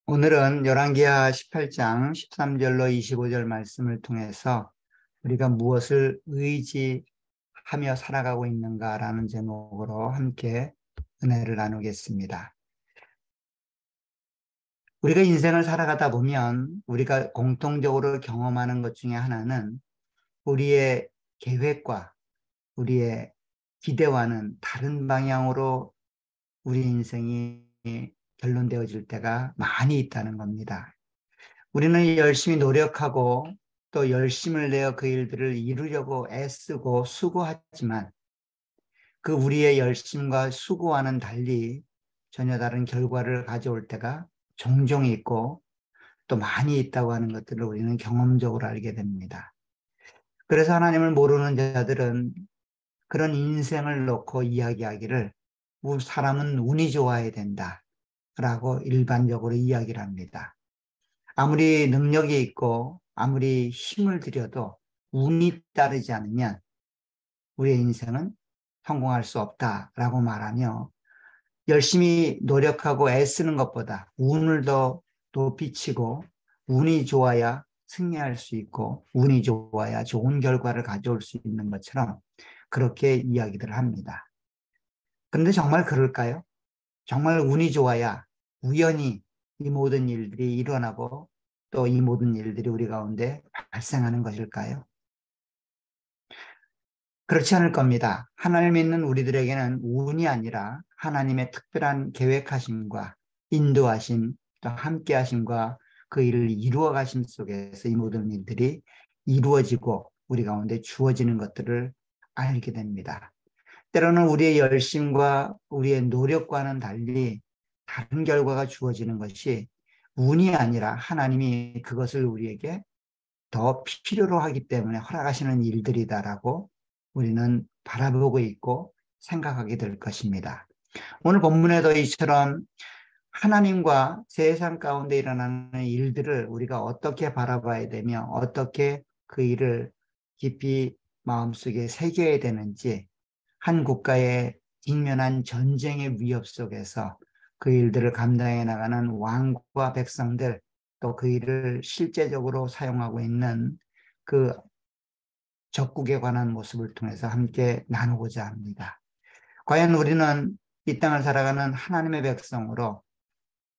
오늘은 열왕기하 18장 13절로 25절 말씀을 통해서 우리가 무엇을 의지하며 살아가고 있는가라는 제목으로 함께 은혜를 나누겠습니다. 우리가 인생을 살아가다 보면 우리가 공통적으로 경험하는 것 중에 하나는 우리의 계획과 우리의 기대와는 다른 방향으로 우리 인생이 결론되어질 때가 많이 있다는 겁니다. 우리는 열심히 노력하고 또 열심을 내어 그 일들을 이루려고 애쓰고 수고하지만 그 우리의 열심과 수고와는 달리 전혀 다른 결과를 가져올 때가 종종 있고 또 많이 있다고 하는 것들을 우리는 경험적으로 알게 됩니다. 그래서 하나님을 모르는 자들은 그런 인생을 놓고 이야기하기를 사람은 운이 좋아야 된다라고 일반적으로 이야기를 합니다. 아무리 능력이 있고 아무리 힘을 들여도 운이 따르지 않으면 우리의 인생은 성공할 수 없다라고 말하며 열심히 노력하고 애쓰는 것보다 운을 더 높이 치고 운이 좋아야 승리할 수 있고 운이 좋아야 좋은 결과를 가져올 수 있는 것처럼 그렇게 이야기를 합니다. 그런데 정말 그럴까요? 정말 운이 좋아야 우연히 이 모든 일들이 일어나고 또 이 모든 일들이 우리 가운데 발생하는 것일까요? 그렇지 않을 겁니다. 하나님 믿는 우리들에게는 운이 아니라 하나님의 특별한 계획하심과 인도하심, 또 함께하심과 그 일을 이루어 가심 속에서 이 모든 일들이 이루어지고 우리 가운데 주어지는 것들을 알게 됩니다. 때로는 우리의 열심과 우리의 노력과는 달리 다른 결과가 주어지는 것이 운이 아니라 하나님이 그것을 우리에게 더 필요로 하기 때문에 허락하시는 일들이다라고 우리는 바라보고 있고 생각하게 될 것입니다. 오늘 본문에도 이처럼 하나님과 세상 가운데 일어나는 일들을 우리가 어떻게 바라봐야 되며 어떻게 그 일을 깊이 마음속에 새겨야 되는지 한 국가의 직면한 전쟁의 위협 속에서 그 일들을 감당해 나가는 왕과 백성들 또 그 일을 실제적으로 사용하고 있는 그 적국에 관한 모습을 통해서 함께 나누고자 합니다. 과연 우리는 이 땅을 살아가는 하나님의 백성으로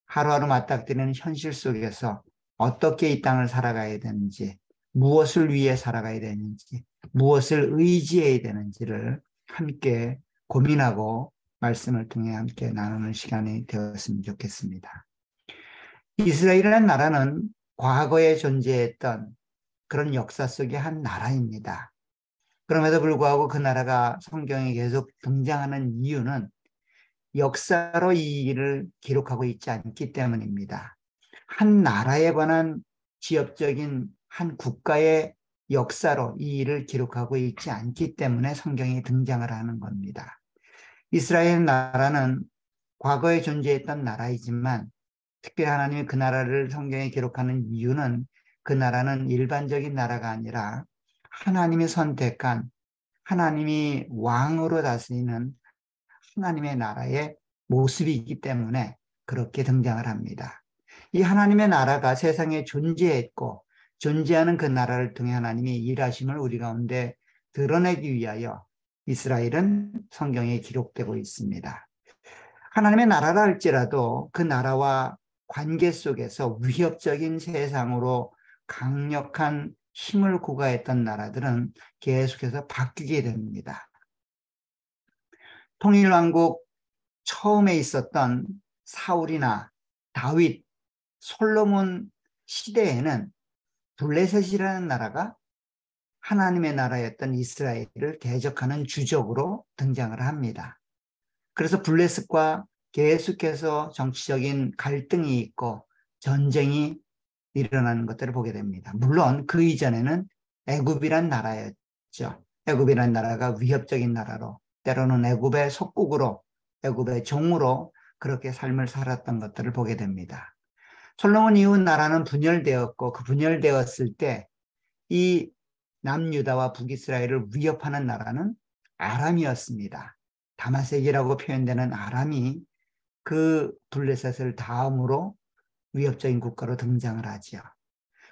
하루하루 맞닥뜨리는 현실 속에서 어떻게 이 땅을 살아가야 되는지, 무엇을 위해 살아가야 되는지, 무엇을 의지해야 되는지를 함께 고민하고 말씀을 통해 함께 나누는 시간이 되었으면 좋겠습니다. 이스라엘이라는 나라는 과거에 존재했던 그런 역사 속의 한 나라입니다. 그럼에도 불구하고 그 나라가 성경에 계속 등장하는 이유는 역사로 이 일을 기록하고 있지 않기 때문입니다. 한 나라에 관한 지역적인 한 국가의 역사로 이 일을 기록하고 있지 않기 때문에 성경이 등장을 하는 겁니다. 이스라엘 나라는 과거에 존재했던 나라이지만 특별히 하나님이 그 나라를 성경에 기록하는 이유는 그 나라는 일반적인 나라가 아니라 하나님이 선택한 하나님이 왕으로 다스리는 하나님의 나라의 모습이기 때문에 그렇게 등장을 합니다. 이 하나님의 나라가 세상에 존재했고 존재하는 그 나라를 통해 하나님이 일하심을 우리 가운데 드러내기 위하여 이스라엘은 성경에 기록되고 있습니다. 하나님의 나라라 할지라도 그 나라와 관계 속에서 위협적인 세상으로 강력한 힘을 구가했던 나라들은 계속해서 바뀌게 됩니다. 통일왕국 처음에 있었던 사울이나 다윗, 솔로몬 시대에는 블레셋이라는 나라가 하나님의 나라였던 이스라엘을 대적하는 주적으로 등장을 합니다. 그래서 블레셋과 계속해서 정치적인 갈등이 있고 전쟁이 일어나는 것들을 보게 됩니다. 물론 그 이전에는 애굽이란 나라였죠. 애굽이란 나라가 위협적인 나라로 때로는 애굽의 속국으로 애굽의 종으로 그렇게 삶을 살았던 것들을 보게 됩니다. 솔로몬 이후 나라는 분열되었고 그 분열되었을 때 이 남유다와 북이스라엘을 위협하는 나라는 아람이었습니다. 다마색이라고 표현되는 아람이 그 블레셋을 다음으로 위협적인 국가로 등장을 하지요.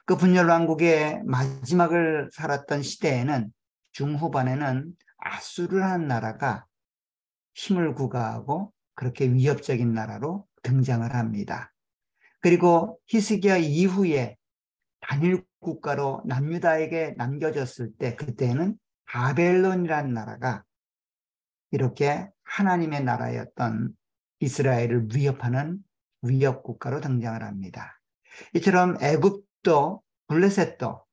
그 분열왕국의 마지막을 살았던 시대에는 중후반에는 아수르라는 나라가 힘을 구가하고 그렇게 위협적인 나라로 등장을 합니다. 그리고 히스기야 이후에 단일 국가로 남유다에게 남겨졌을 때 그때는 바벨론이라는 나라가 이렇게 하나님의 나라였던 이스라엘을 위협하는 위협 국가로 등장을 합니다. 이처럼 애굽도 블레셋도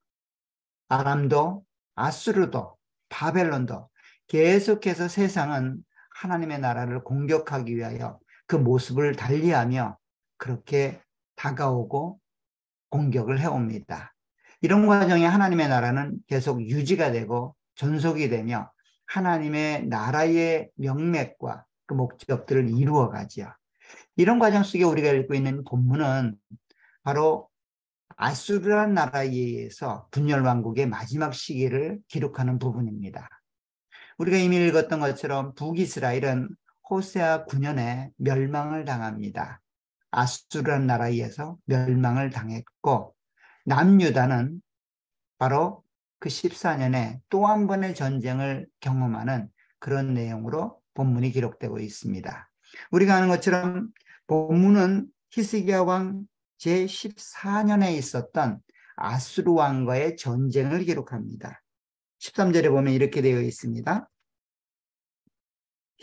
아람도 아수르도 바벨론도 계속해서 세상은 하나님의 나라를 공격하기 위하여 그 모습을 달리하며 그렇게 다가오고 공격을 해옵니다. 이런 과정에 하나님의 나라는 계속 유지가 되고 존속이 되며 하나님의 나라의 명맥과 그 목적들을 이루어가지요. 이런 과정 속에 우리가 읽고 있는 본문은 바로 아수르란 나라에 의해서 분열왕국의 마지막 시기를 기록하는 부분입니다. 우리가 이미 읽었던 것처럼 북이스라엘은 호세아 9년에 멸망을 당합니다. 아수르란 나라에 의해서 멸망을 당했고 남유다는 바로 그 14년에 또 한 번의 전쟁을 경험하는 그런 내용으로 본문이 기록되고 있습니다. 우리가 아는 것처럼 본문은 히스기야 왕 제14년에 있었던 아수르 왕과의 전쟁을 기록합니다. 13절에 보면 이렇게 되어 있습니다.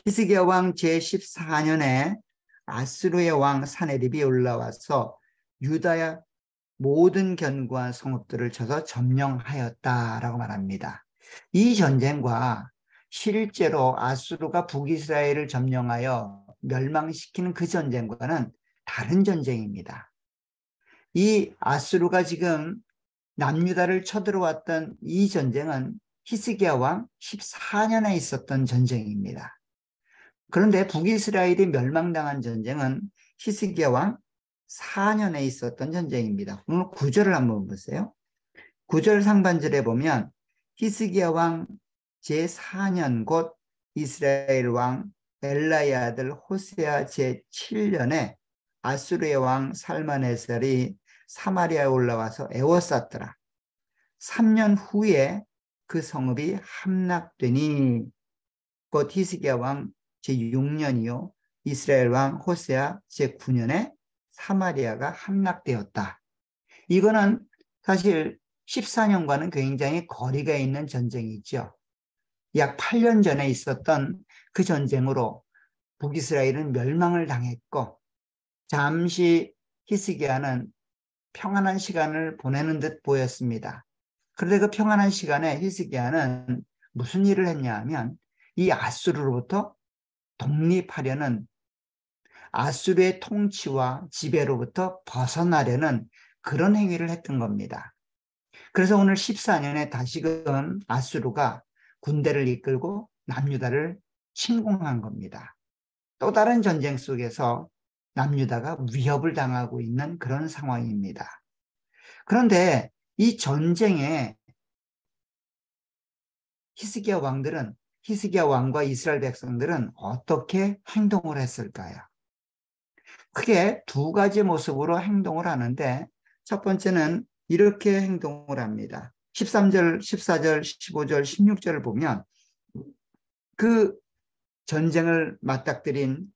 히스기야 왕 제14년에 아수르의 왕 사네립이 올라와서 유다의 모든 견고한 성읍들을 쳐서 점령하였다라고 말합니다. 이 전쟁과 실제로 아수르가 북이스라엘을 점령하여 멸망시키는 그 전쟁과는 다른 전쟁입니다. 이 아수르가 지금 남유다를 쳐들어왔던 이 전쟁은 히스기야 왕 14년에 있었던 전쟁입니다. 그런데 북이스라엘이 멸망당한 전쟁은 히스기야 왕 4년에 있었던 전쟁입니다. 오늘 9절을 한번 보세요. 9절 상반절에 보면 히스기야 왕 제4년 곧 이스라엘 왕 엘라의 아들 호세아 제7년에 아수르의 왕 살마네살이 사마리아에 올라와서 에워쌌더라. 3년 후에 그 성읍이 함락되니 곧 히스기야 왕 제6년이요 이스라엘 왕 호세아 제9년에 사마리아가 함락되었다. 이거는 사실 14년과는 굉장히 거리가 있는 전쟁이죠. 약 8년 전에 있었던 그 전쟁으로 북이스라엘은 멸망을 당했고 잠시 히스기야는 평안한 시간을 보내는 듯 보였습니다. 그런데 그 평안한 시간에 히스기야는 무슨 일을 했냐 하면 이 아수르로부터 독립하려는 아수르의 통치와 지배로부터 벗어나려는 그런 행위를 했던 겁니다. 그래서 오늘 14년에 다시금 아수르가 군대를 이끌고 남유다를 침공한 겁니다. 또 다른 전쟁 속에서 남유다가 위협을 당하고 있는 그런 상황입니다. 그런데 이 전쟁에 히스기야 왕과 이스라엘 백성들은 어떻게 행동을 했을까요? 크게 두 가지 모습으로 행동을 하는데 첫 번째는 이렇게 행동을 합니다. 13절, 14절, 15절, 16절을 보면 그 전쟁을 맞닥뜨린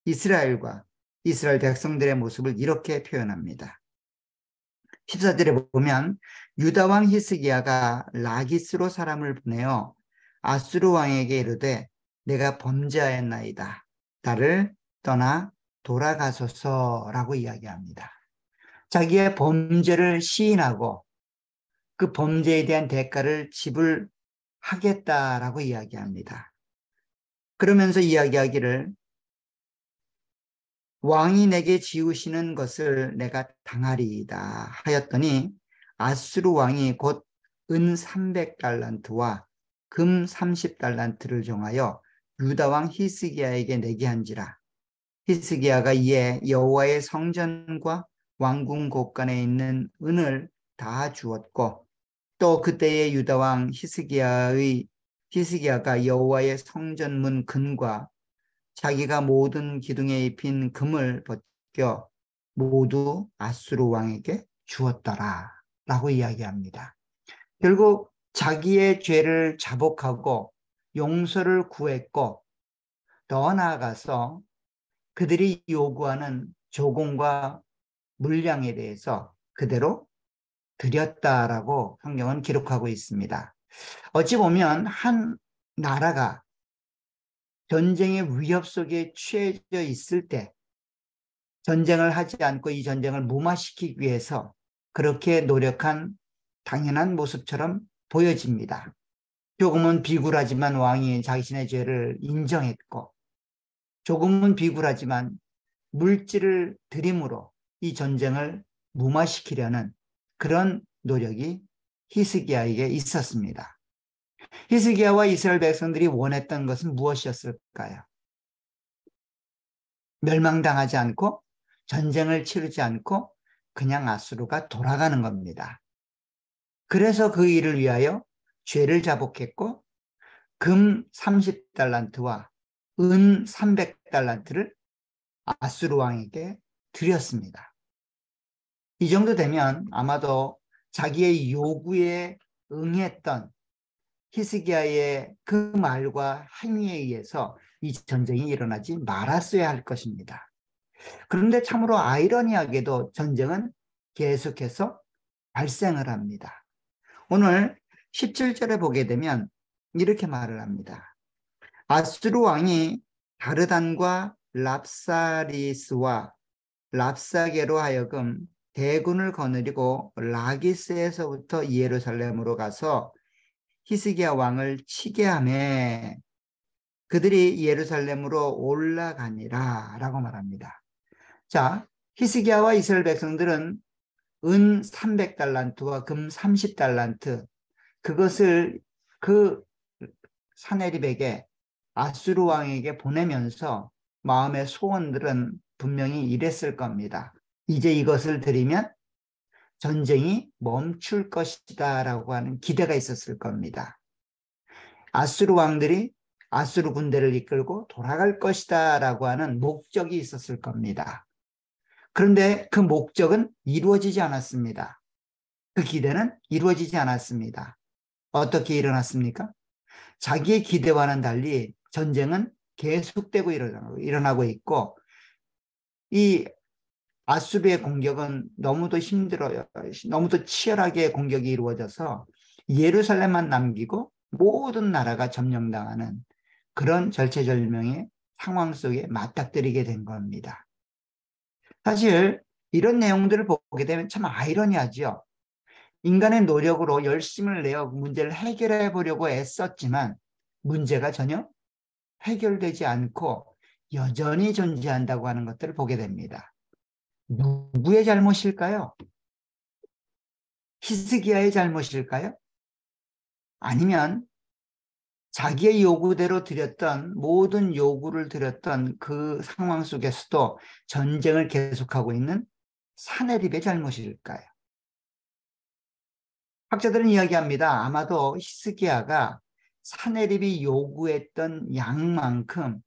이스라엘과 이스라엘 백성들의 모습을 이렇게 표현합니다. 14절에 보면 유다 왕 히스기야가 라기스로 사람을 보내어 아수르 왕에게 이르되 내가 범죄하였나이다. 나를 떠나 돌아가소서라고 이야기합니다. 자기의 범죄를 시인하고 그 범죄에 대한 대가를 지불하겠다라고 이야기합니다. 그러면서 이야기하기를 왕이 내게 지으시는 것을 내가 당하리이다 하였더니 아수르 왕이 곧 은 300달란트와 금 30달란트를 정하여 유다 왕 히스기야에게 내게 한지라. 히스기야가 이에 여호와의 성전과 왕궁 곳간에 있는 은을 다 주었고 또 그때의 유다 왕 히스기야가 여호와의 성전문 근과 자기가 모든 기둥에 입힌 금을 벗겨 모두 아수르 왕에게 주었더라 라고 이야기합니다. 결국 자기의 죄를 자복하고 용서를 구했고, 더 나아가서 그들이 요구하는 조공과 물량에 대해서 그대로 드렸다라고 성경은 기록하고 있습니다. 어찌 보면 한 나라가 전쟁의 위협 속에 취해져 있을 때 전쟁을 하지 않고 이 전쟁을 무마시키기 위해서 그렇게 노력한 당연한 모습처럼 보여집니다. 조금은 비굴하지만 왕이 자신의 죄를 인정했고, 조금은 비굴하지만 물질을 들임으로 이 전쟁을 무마시키려는 그런 노력이 히스기야에게 있었습니다. 히스기야와 이스라엘 백성들이 원했던 것은 무엇이었을까요? 멸망당하지 않고 전쟁을 치르지 않고 그냥 아수르가 돌아가는 겁니다. 그래서 그 일을 위하여 죄를 자복했고 금 30달란트와 은 300달란트를 아수르 왕에게 드렸습니다. 이 정도 되면 아마도 자기의 요구에 응했던 히스기야의 그 말과 행위에 의해서 이 전쟁이 일어나지 말았어야 할 것입니다. 그런데 참으로 아이러니하게도 전쟁은 계속해서 발생을 합니다. 오늘 17절에 보게 되면 이렇게 말을 합니다. 아수르 왕이 다르단과 랍사리스와 랍사게로 하여금 대군을 거느리고 라기스에서부터 예루살렘으로 가서 히스기야 왕을 치게 하며 그들이 예루살렘으로 올라가니라 라고 말합니다. 자, 히스기야와 이스라엘 백성들은 은 300달란트와 금 30달란트, 그것을 그 사네립에게, 아수르 왕에게 보내면서 마음의 소원들은 분명히 이랬을 겁니다. 이제 이것을 드리면 전쟁이 멈출 것이다 라고 하는 기대가 있었을 겁니다. 아수르 왕들이 아수르 군대를 이끌고 돌아갈 것이다 라고 하는 목적이 있었을 겁니다. 그런데 그 목적은 이루어지지 않았습니다. 그 기대는 이루어지지 않았습니다. 어떻게 일어났습니까? 자기의 기대와는 달리 전쟁은 계속되고 일어나고 있고, 이 아수르의 공격은 너무도 힘들어요. 너무도 치열하게 공격이 이루어져서 예루살렘만 남기고 모든 나라가 점령당하는 그런 절체절명의 상황 속에 맞닥뜨리게 된 겁니다. 사실 이런 내용들을 보게 되면 참 아이러니하죠. 인간의 노력으로 열심을 내어 문제를 해결해 보려고 애썼지만 문제가 전혀 해결되지 않고 여전히 존재한다고 하는 것들을 보게 됩니다. 누구의 잘못일까요? 히스기야의 잘못일까요? 아니면 자기의 요구대로 드렸던, 모든 요구를 드렸던 그 상황 속에서도 전쟁을 계속하고 있는 사네립의 잘못일까요? 학자들은 이야기합니다. 아마도 히스기야가 사네립이 요구했던 양만큼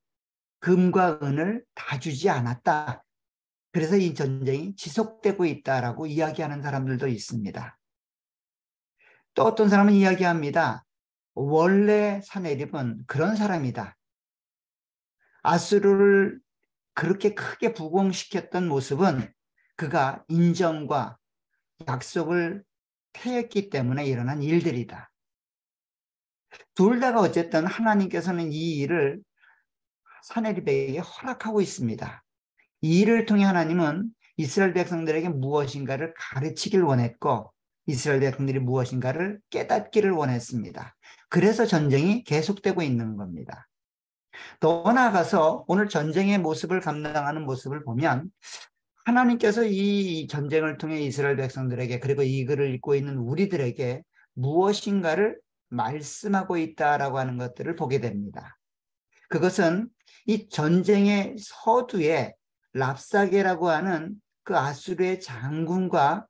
금과 은을 다 주지 않았다. 그래서 이 전쟁이 지속되고 있다라고 이야기하는 사람들도 있습니다. 또 어떤 사람은 이야기합니다. 원래 사네립은 그런 사람이다. 아수르를 그렇게 크게 부흥시켰던 모습은 그가 인정과 약속을 패했기 때문에 일어난 일들이다. 둘 다가 어쨌든 하나님께서는 이 일을 사네립에게 허락하고 있습니다. 이 일을 통해 하나님은 이스라엘 백성들에게 무엇인가를 가르치길 원했고 이스라엘 백성들이 무엇인가를 깨닫기를 원했습니다. 그래서 전쟁이 계속되고 있는 겁니다. 더 나아가서 오늘 전쟁의 모습을 감당하는 모습을 보면 하나님께서 이 전쟁을 통해 이스라엘 백성들에게, 그리고 이 글을 읽고 있는 우리들에게 무엇인가를 말씀하고 있다라고 하는 것들을 보게 됩니다. 그것은 이 전쟁의 서두에 랍사게라고 하는 그 아수르의 장군과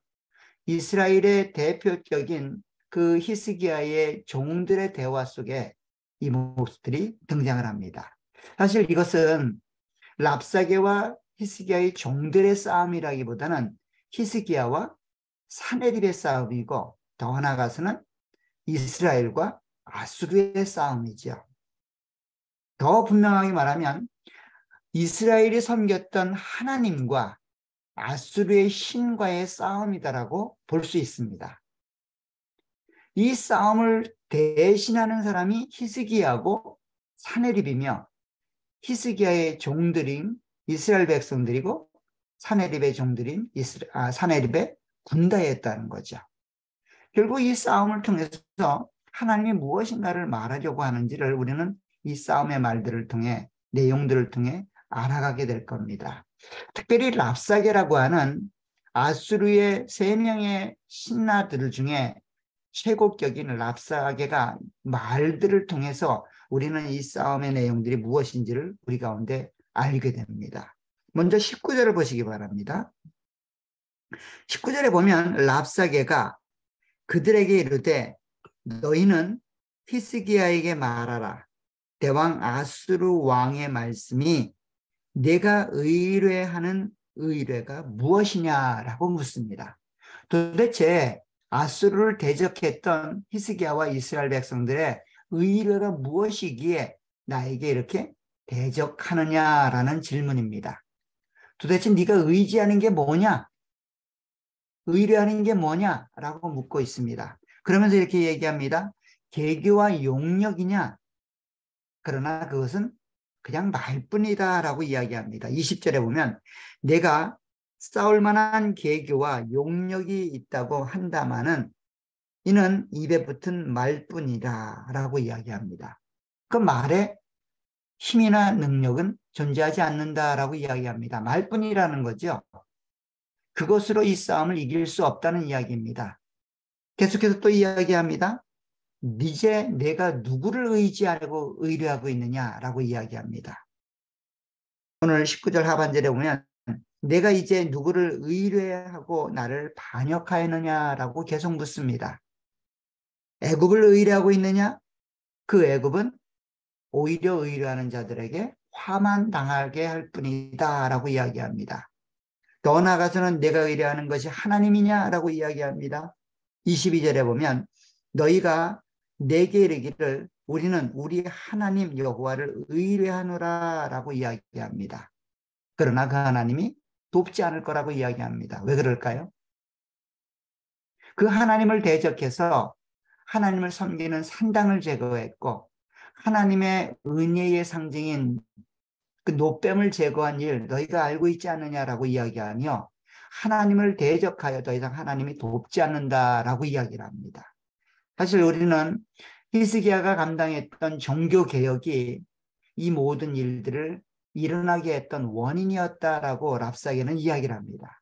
이스라엘의 대표적인 그 히스기야의 종들의 대화 속에 이 모습들이 등장을 합니다. 사실 이것은 랍사게와 히스기야의 종들의 싸움이라기보다는 히스기야와 사내립의 싸움이고, 더 나아가서는 이스라엘과 아수르의 싸움이죠. 더 분명하게 말하면 이스라엘이 섬겼던 하나님과 아수르의 신과의 싸움이다라고 볼 수 있습니다. 이 싸움을 대신하는 사람이 히스기야고 사네립이며, 히스기야의 종들인 이스라엘 백성들이고 사네립의 종들인 사네립의 군대였다는 거죠. 결국 이 싸움을 통해서 하나님이 무엇인가를 말하려고 하는지를 우리는 이 싸움의 말들을 통해, 내용들을 통해 알아가게 될 겁니다. 특별히 랍사게라고 하는 아수르의 3명의 신하들 중에 최고격인 랍사게가 말들을 통해서 우리는 이 싸움의 내용들이 무엇인지를 우리 가운데 알게 됩니다. 먼저 19절을 보시기 바랍니다. 19절에 보면 랍사게가 그들에게 이르되 너희는 히스기야에게 말하라. 대왕 아수르 왕의 말씀이 내가 의뢰하는 의뢰가 무엇이냐라고 묻습니다. 도대체 아수르를 대적했던 히스기야와 이스라엘 백성들의 의뢰가 무엇이기에 나에게 이렇게 대적하느냐라는 질문입니다. 도대체 네가 의지하는 게 뭐냐? 의뢰하는 게 뭐냐라고 묻고 있습니다. 그러면서 이렇게 얘기합니다. 계교와 용력이냐? 그러나 그것은 그냥 말뿐이다라고 이야기합니다. 20절에 보면 내가 싸울 만한 계교와 용력이 있다고 한다마는 이는 입에 붙은 말뿐이다라고 이야기합니다. 그 말에 힘이나 능력은 존재하지 않는다라고 이야기합니다. 말뿐이라는 거죠. 그것으로 이 싸움을 이길 수 없다는 이야기입니다. 계속해서 또 이야기합니다. 이제 내가 누구를 의지하고 의뢰하고 있느냐라고 이야기합니다. 오늘 19절 하반절에 보면 내가 이제 누구를 의뢰하고 나를 반역하였느냐라고 계속 묻습니다. 애굽을 의뢰하고 있느냐? 그 애굽은 오히려 의뢰하는 자들에게 화만 당하게 할 뿐이다 라고 이야기합니다. 더 나아가서는 내가 의뢰하는 것이 하나님이냐라고 이야기합니다. 22절에 보면 너희가 내게 이르기를 우리는 우리 하나님 여호와를 의뢰하노라 라고 이야기합니다. 그러나 그 하나님이 돕지 않을 거라고 이야기합니다. 왜 그럴까요? 그 하나님을 대적해서 하나님을 섬기는 산당을 제거했고 하나님의 은혜의 상징인 그 노뱀을 제거한 일 너희가 알고 있지 않느냐라고 이야기하며 하나님을 대적하여 더 이상 하나님이 돕지 않는다라고 이야기를 합니다. 사실 우리는 히스기야가 감당했던 종교개혁이 이 모든 일들을 일어나게 했던 원인이었다라고 랍사게는 이야기를 합니다.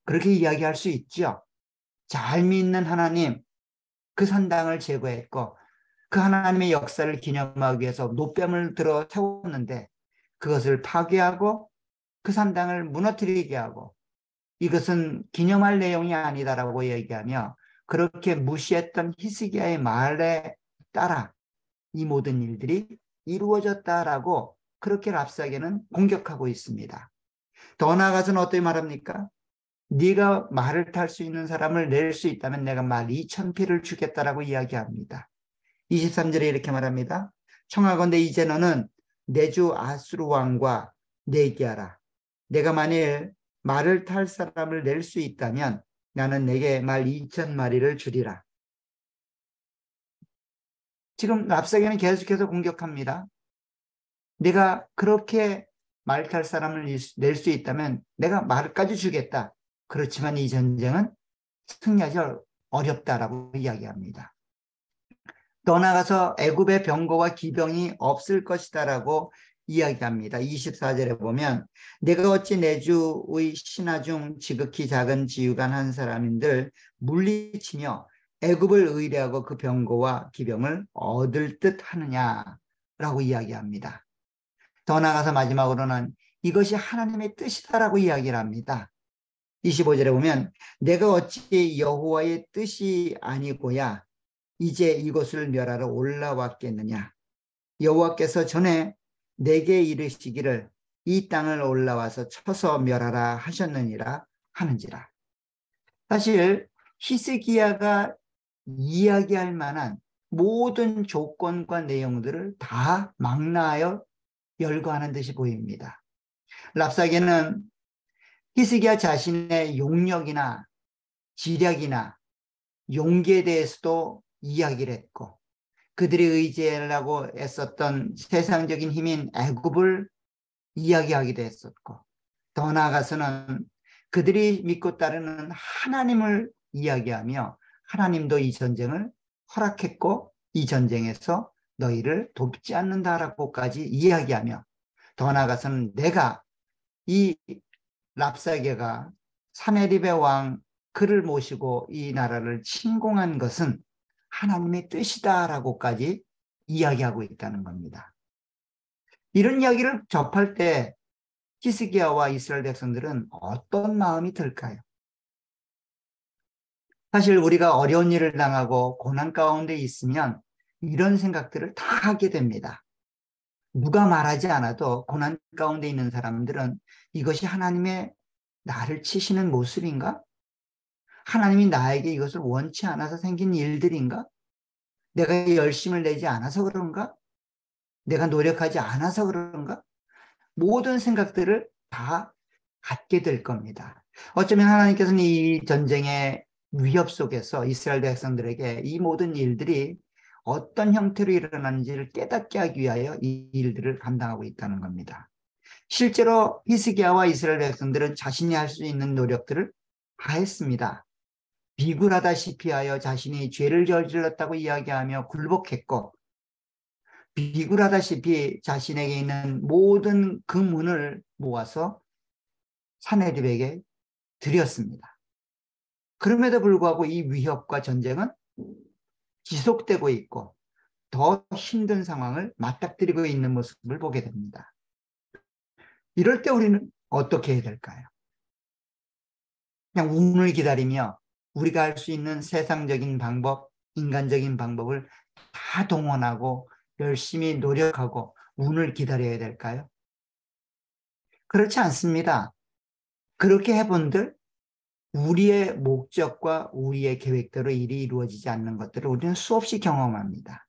그렇게 이야기할 수 있죠. 잘 믿는 하나님, 그 산당을 제거했고 그 하나님의 역사를 기념하기 위해서 노뱀을 들어 세웠는데 그것을 파괴하고 그 산당을 무너뜨리게 하고 이것은 기념할 내용이 아니다라고 얘기하며 그렇게 무시했던 히스기야의 말에 따라 이 모든 일들이 이루어졌다라고 그렇게 랍사게는 공격하고 있습니다. 더 나아가서는 어떻게 말합니까? 네가 말을 탈 수 있는 사람을 낼 수 있다면 내가 말 2,000피를 주겠다라고 이야기합니다. 23절에 이렇게 말합니다. 청하건대 이제 너는 내 주 아수르 왕과 내기하라. 내가 만일 말을 탈 사람을 낼 수 있다면 나는 내게 말 2,000마리를 주리라. 지금 랍사게는 계속해서 공격합니다. 내가 그렇게 말 탈 사람을 낼 수 있다면 내가 말까지 주겠다. 그렇지만 이 전쟁은 승리하기 어렵다라고 이야기합니다. 떠나가서 애굽의 병거와 기병이 없을 것이다라고 이야기합니다. 24절에 보면 내가 어찌 내 주의 신하 중 지극히 작은 지휘관 한 사람인들 물리치며 애굽을 의뢰하고 그 병거와 기병을 얻을 듯 하느냐라고 이야기합니다. 더 나아가서 마지막으로는 이것이 하나님의 뜻이다라고 이야기를 합니다. 25절에 보면 내가 어찌 여호와의 뜻이 아니고야 이제 이것을 멸하러 올라왔겠느냐. 여호와께서 전에 내게 이르시기를 이 땅을 올라와서 쳐서 멸하라 하셨느니라 하는지라. 사실 히스기야가 이야기할 만한 모든 조건과 내용들을 다 망라하여 열거하는 듯이 보입니다. 랍사게는 히스기야 자신의 용력이나 지략이나 용기에 대해서도 이야기를 했고, 그들이 의지하려고 애썼던 세상적인 힘인 애굽을 이야기하기도 했었고, 더 나아가서는 그들이 믿고 따르는 하나님을 이야기하며 하나님도 이 전쟁을 허락했고 이 전쟁에서 너희를 돕지 않는다라고까지 이야기하며, 더 나아가서는 내가 이 랍사게가 사네립의 왕 그를 모시고 이 나라를 침공한 것은 하나님의 뜻이다라고까지 이야기하고 있다는 겁니다. 이런 이야기를 접할 때 히스기야와 이스라엘 백성들은 어떤 마음이 들까요? 사실 우리가 어려운 일을 당하고 고난 가운데 있으면 이런 생각들을 다 하게 됩니다. 누가 말하지 않아도 고난 가운데 있는 사람들은 이것이 하나님의 나를 치시는 모습인가? 하나님이 나에게 이것을 원치 않아서 생긴 일들인가? 내가 열심을 내지 않아서 그런가? 내가 노력하지 않아서 그런가? 모든 생각들을 다 갖게 될 겁니다. 어쩌면 하나님께서는 이 전쟁의 위협 속에서 이스라엘 백성들에게 이 모든 일들이 어떤 형태로 일어나는지를 깨닫게 하기 위하여 이 일들을 감당하고 있다는 겁니다. 실제로 히스기야와 이스라엘 백성들은 자신이 할 수 있는 노력들을 다 했습니다. 비굴하다시피 하여 자신이 죄를 저질렀다고 이야기하며 굴복했고, 비굴하다시피 자신에게 있는 모든 금은을 모아서 사내립에게 드렸습니다. 그럼에도 불구하고 이 위협과 전쟁은 지속되고 있고 더 힘든 상황을 맞닥뜨리고 있는 모습을 보게 됩니다. 이럴 때 우리는 어떻게 해야 될까요? 그냥 운을 기다리며 우리가 할 수 있는 세상적인 방법, 인간적인 방법을 다 동원하고 열심히 노력하고 운을 기다려야 될까요? 그렇지 않습니다. 그렇게 해본들 우리의 목적과 우리의 계획대로 일이 이루어지지 않는 것들을 우리는 수없이 경험합니다.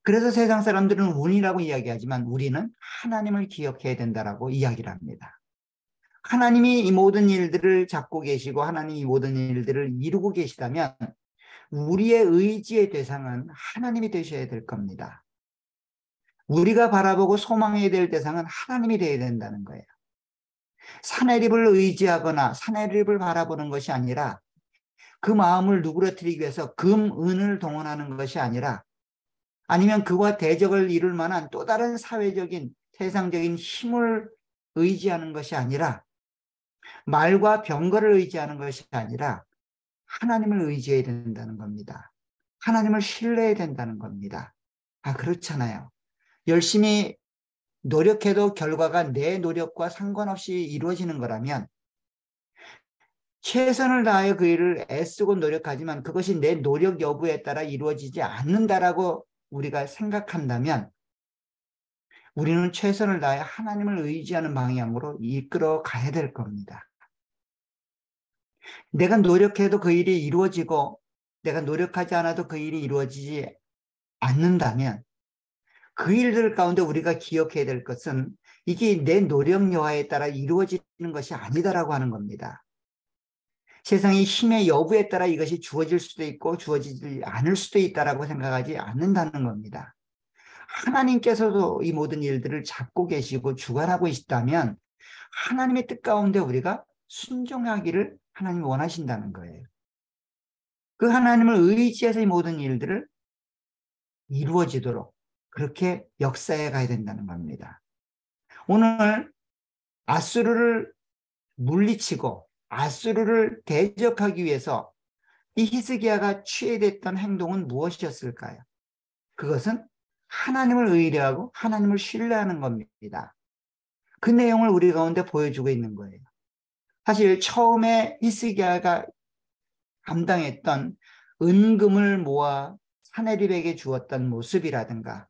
그래서 세상 사람들은 운이라고 이야기하지만 우리는 하나님을 기억해야 된다라고 이야기를 합니다. 하나님이 이 모든 일들을 잡고 계시고 하나님이 이 모든 일들을 이루고 계시다면 우리의 의지의 대상은 하나님이 되셔야 될 겁니다. 우리가 바라보고 소망해야 될 대상은 하나님이 되어야 된다는 거예요. 사내립을 의지하거나 사내립을 바라보는 것이 아니라, 그 마음을 누그러뜨리기 위해서 금은을 동원하는 것이 아니라, 아니면 그와 대적을 이룰 만한 또 다른 사회적인 세상적인 힘을 의지하는 것이 아니라, 말과 병거를 의지하는 것이 아니라 하나님을 의지해야 된다는 겁니다. 하나님을 신뢰해야 된다는 겁니다. 그렇잖아요. 열심히 노력해도 결과가 내 노력과 상관없이 이루어지는 거라면, 최선을 다하여 그 일을 애쓰고 노력하지만 그것이 내 노력 여부에 따라 이루어지지 않는다라고 우리가 생각한다면 우리는 최선을 다하여 하나님을 의지하는 방향으로 이끌어 가야 될 겁니다. 내가 노력해도 그 일이 이루어지고 내가 노력하지 않아도 그 일이 이루어지지 않는다면 그 일들 가운데 우리가 기억해야 될 것은 이게 내 노력 여하에 따라 이루어지는 것이 아니다라고 하는 겁니다. 세상의 힘의 여부에 따라 이것이 주어질 수도 있고 주어지지 않을 수도 있다라고 생각하지 않는다는 겁니다. 하나님께서도 이 모든 일들을 잡고 계시고 주관하고 있다면 하나님의 뜻 가운데 우리가 순종하기를 하나님이 원하신다는 거예요. 그 하나님을 의지해서 이 모든 일들을 이루어지도록 그렇게 역사해 가야 된다는 겁니다. 오늘 아수르를 물리치고 아수르를 대적하기 위해서 이 히스기야가 취해됐던 행동은 무엇이었을까요? 그것은 하나님을 의뢰하고 하나님을 신뢰하는 겁니다. 그 내용을 우리 가운데 보여주고 있는 거예요. 사실 처음에 히스기야가 감당했던 은금을 모아 사내립에게 주었던 모습이라든가,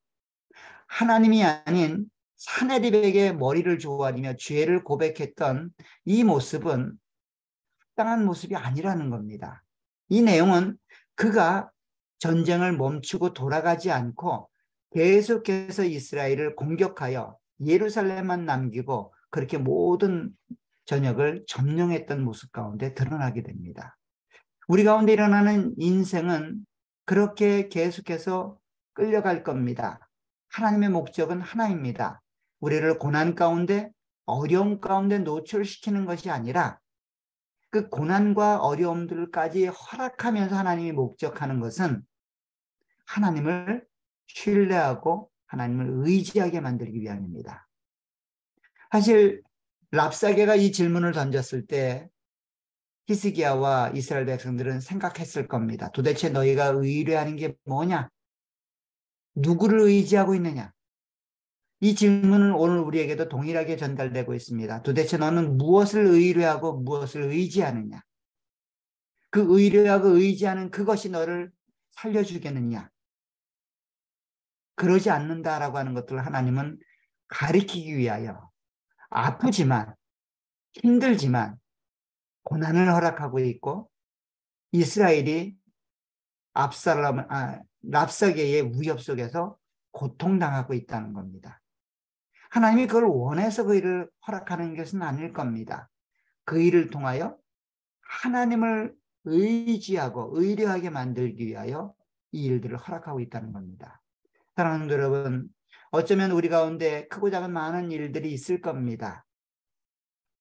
하나님이 아닌 사내립에게 머리를 조아리며 죄를 고백했던 이 모습은 합당한 모습이 아니라는 겁니다. 이 내용은 그가 전쟁을 멈추고 돌아가지 않고 계속해서 이스라엘을 공격하여 예루살렘만 남기고 그렇게 모든 전역을 점령했던 모습 가운데 드러나게 됩니다. 우리 가운데 일어나는 인생은 그렇게 계속해서 끌려갈 겁니다. 하나님의 목적은 하나입니다. 우리를 고난 가운데, 어려움 가운데 노출시키는 것이 아니라 그 고난과 어려움들까지 허락하면서 하나님이 목적하는 것은 하나님을 신뢰하고 하나님을 의지하게 만들기 위함입니다. 사실 랍사게가 이 질문을 던졌을 때 히스기야와 이스라엘 백성들은 생각했을 겁니다. 도대체 너희가 의뢰하는 게 뭐냐? 누구를 의지하고 있느냐? 이 질문은 오늘 우리에게도 동일하게 전달되고 있습니다. 도대체 너는 무엇을 의뢰하고 무엇을 의지하느냐? 그 의뢰하고 의지하는 그것이 너를 살려주겠느냐? 그러지 않는다라고 하는 것들을 하나님은 가리키기 위하여 아프지만 힘들지만 고난을 허락하고 있고 이스라엘이 랍사게의 위협 속에서 고통당하고 있다는 겁니다. 하나님이 그걸 원해서 그 일을 허락하는 것은 아닐 겁니다. 그 일을 통하여 하나님을 의지하고 의뢰하게 만들기 위하여 이 일들을 허락하고 있다는 겁니다. 사랑하는 여러분, 어쩌면 우리 가운데 크고 작은 많은 일들이 있을 겁니다.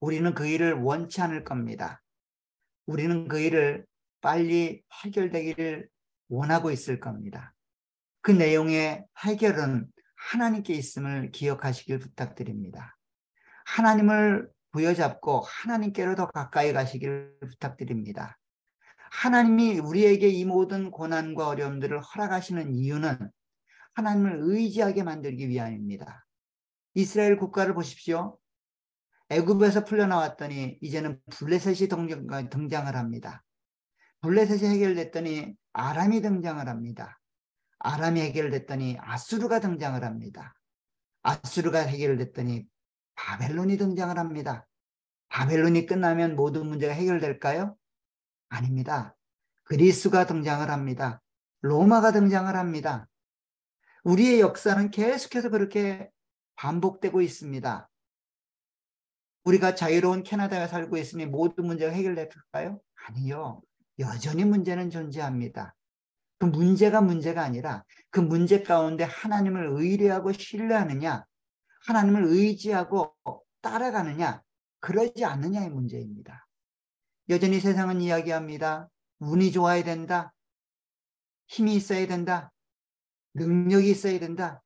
우리는 그 일을 원치 않을 겁니다. 우리는 그 일을 빨리 해결되기를 원하고 있을 겁니다. 그 내용의 해결은 하나님께 있음을 기억하시길 부탁드립니다. 하나님을 부여잡고 하나님께로 더 가까이 가시길 부탁드립니다. 하나님이 우리에게 이 모든 고난과 어려움들을 허락하시는 이유는 하나님을 의지하게 만들기 위함입니다. 이스라엘 국가를 보십시오. 애굽에서 풀려나왔더니 이제는 블레셋이 등장을 합니다. 블레셋이 해결됐더니 아람이 등장을 합니다. 아람이 해결됐더니 아수르가 등장을 합니다. 아수르가 해결됐더니 바벨론이 등장을 합니다. 바벨론이 끝나면 모든 문제가 해결될까요? 아닙니다. 그리스가 등장을 합니다. 로마가 등장을 합니다. 우리의 역사는 계속해서 그렇게 반복되고 있습니다. 우리가 자유로운 캐나다에 살고 있으니 모든 문제가 해결될까요? 아니요. 여전히 문제는 존재합니다. 그 문제가 문제가 아니라 그 문제 가운데 하나님을 의뢰하고 신뢰하느냐, 하나님을 의지하고 따라가느냐, 그러지 않느냐의 문제입니다. 여전히 세상은 이야기합니다. 운이 좋아야 된다. 힘이 있어야 된다. 능력이 있어야 된다.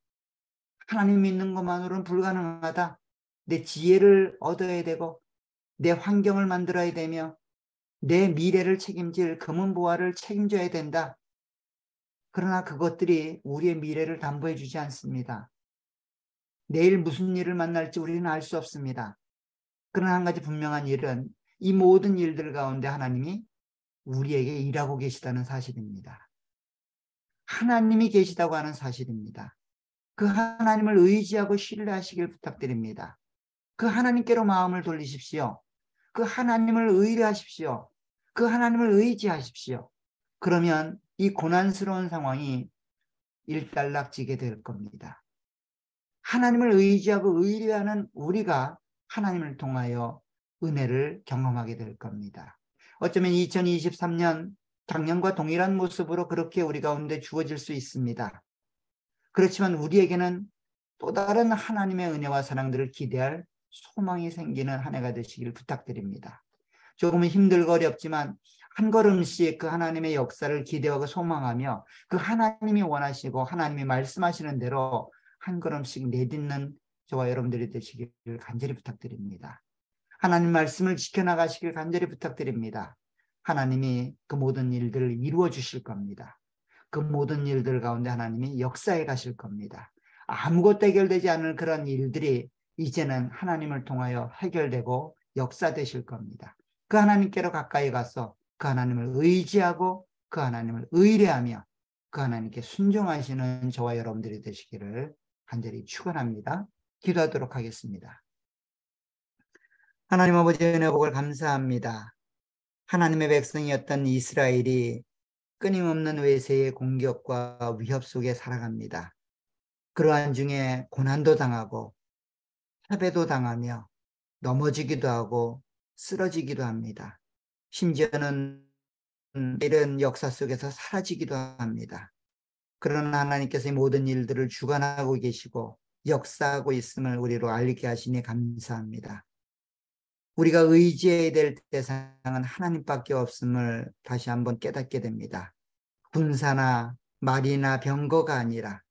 하나님 믿는 것만으로는 불가능하다. 내 지혜를 얻어야 되고 내 환경을 만들어야 되며 내 미래를 책임질 금은보화를 책임져야 된다. 그러나 그것들이 우리의 미래를 담보해 주지 않습니다. 내일 무슨 일을 만날지 우리는 알 수 없습니다. 그러나 한 가지 분명한 일은 이 모든 일들 가운데 하나님이 우리에게 일하고 계시다는 사실입니다. 하나님이 계시다고 하는 사실입니다. 그 하나님을 의지하고 신뢰하시길 부탁드립니다. 그 하나님께로 마음을 돌리십시오. 그 하나님을 의뢰하십시오. 그 하나님을 의지하십시오. 그러면 이 고난스러운 상황이 일단락지게 될 겁니다. 하나님을 의지하고 의뢰하는 우리가 하나님을 통하여 은혜를 경험하게 될 겁니다. 어쩌면 2023년 작년과 동일한 모습으로 그렇게 우리 가운데 주어질 수 있습니다. 그렇지만 우리에게는 또 다른 하나님의 은혜와 사랑들을 기대할 소망이 생기는 한 해가 되시길 부탁드립니다. 조금은 힘들고 어렵지만 한 걸음씩 그 하나님의 역사를 기대하고 소망하며 그 하나님이 원하시고 하나님이 말씀하시는 대로 한 걸음씩 내딛는 저와 여러분들이 되시길 간절히 부탁드립니다. 하나님 말씀을 지켜나가시길 간절히 부탁드립니다. 하나님이 그 모든 일들을 이루어 주실 겁니다. 그 모든 일들 가운데 하나님이 역사해 가실 겁니다. 아무것도 해결되지 않을 그런 일들이 이제는 하나님을 통하여 해결되고 역사되실 겁니다. 그 하나님께로 가까이 가서 그 하나님을 의지하고 그 하나님을 의뢰하며 그 하나님께 순종하시는 저와 여러분들이 되시기를 간절히 축원합니다. 기도하도록 하겠습니다. 하나님 아버지 은혜 복을 감사합니다. 하나님의 백성이었던 이스라엘이 끊임없는 외세의 공격과 위협 속에 살아갑니다. 그러한 중에 고난도 당하고 패배도 당하며 넘어지기도 하고 쓰러지기도 합니다. 심지어는 이런 역사 속에서 사라지기도 합니다. 그러나 하나님께서 이 모든 일들을 주관하고 계시고 역사하고 있음을 우리로 알게 하시니 감사합니다. 우리가 의지해야 될 대상은 하나님밖에 없음을 다시 한번 깨닫게 됩니다. 군사나 말이나 병거가 아니라,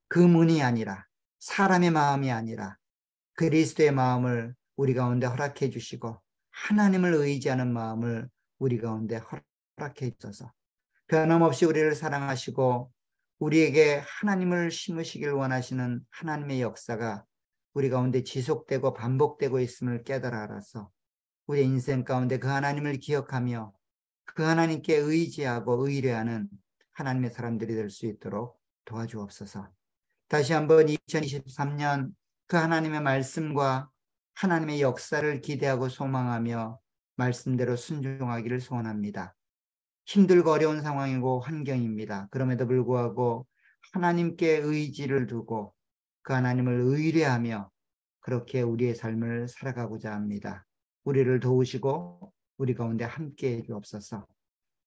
금은이 아니라, 사람의 마음이 아니라 그리스도의 마음을 우리 가운데 허락해 주시고 하나님을 의지하는 마음을 우리 가운데 허락해 주셔서 변함없이 우리를 사랑하시고 우리에게 하나님을 심으시길 원하시는 하나님의 역사가 우리 가운데 지속되고 반복되고 있음을 깨달아 알아서 우리 인생 가운데 그 하나님을 기억하며 그 하나님께 의지하고 의뢰하는 하나님의 사람들이 될 수 있도록 도와주옵소서. 다시 한번 2023년 그 하나님의 말씀과 하나님의 역사를 기대하고 소망하며 말씀대로 순종하기를 소원합니다. 힘들고 어려운 상황이고 환경입니다. 그럼에도 불구하고 하나님께 의지를 두고 그 하나님을 의뢰하며 그렇게 우리의 삶을 살아가고자 합니다. 우리를 도우시고 우리 가운데 함께해 주옵소서.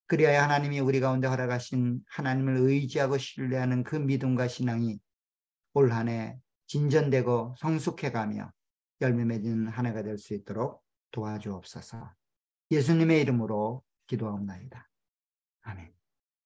그리하여 하나님이 우리 가운데 허락하신 하나님을 의지하고 신뢰하는 그 믿음과 신앙이 올 한 해 진전되고 성숙해가며 열매 맺는 한 해가 될 수 있도록 도와주옵소서. 예수님의 이름으로 기도하옵나이다. 아멘.